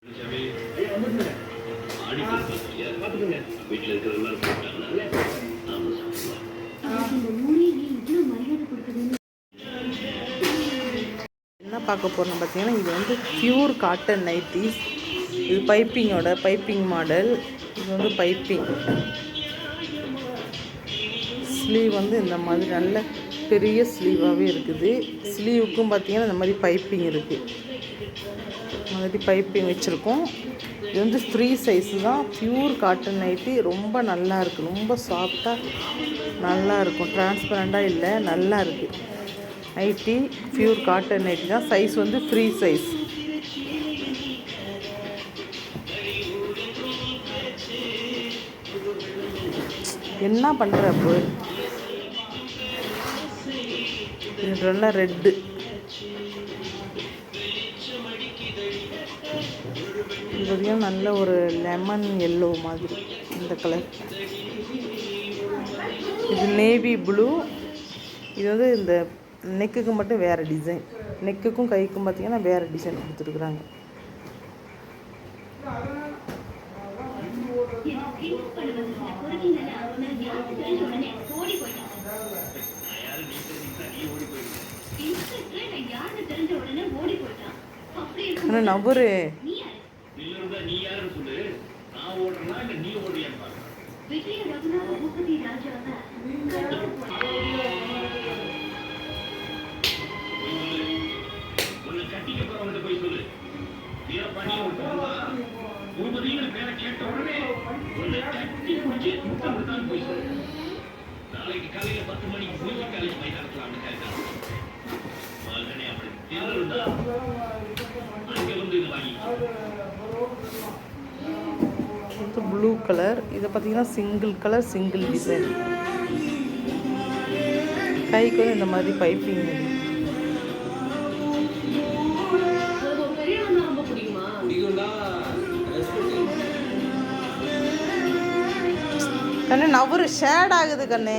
என்ன பார்க்க போகிறோம் பார்த்தீங்கன்னா, இது வந்து பியூர் காட்டன் நைட்டிஸ். இது பைப்பிங் மாடல். இது வந்து பைப்பிங் ஸ்லீவ் வந்து இந்த மாதிரி நல்ல பெரிய ஸ்லீவாகவே இருக்குது. ஸ்லீவுக்கும் பார்த்தீங்கன்னா இந்த மாதிரி பைப்பிங் இருக்குது. மாதிரி பைப்பிங் வச்சுருக்கோம். இது வந்து ஃப்ரீ சைஸு தான். Pure cotton nightie. ரொம்ப நல்லா இருக்குது. ரொம்ப சாஃப்டாக நல்லா இருக்கும். டிரான்ஸ்பரண்ட்டாக இல்லை, நல்லா இருக்குது நைட்டி. பியூர் காட்டன் நைட்டி தான். சைஸ் வந்து ஃப்ரீ சைஸ். என்ன பண்ணுற அப்போ நல்லா ரெட்டு இதுலேயும் நல்ல ஒரு லெமன் எல்லோ மாதிரி இந்த கலர். இது நேவி ப்ளூ. இது வந்து இந்த நெக்குக்கு மட்டும் வேறு டிசைன். நெக்குக்கும் கைக்கும் பார்த்திங்கன்னா வேறு டிசைன் கொடுத்துருக்குறாங்க. ஆனால் நபரு நாளைக்கு காலையில் 10 மணிக்கு போய் காலேஜ் போய் நடத்தலாம்னு கேட்கலாம். Blue colour. இதை பார்த்தீங்கன்னா சிங்கிள் கலர், சிங்கிள் டிசைன். கைக்கு வந்து இந்த மாதிரி பைப்பிங். கண்ணு நவரு ஷேட் ஆகுது கண்ணு.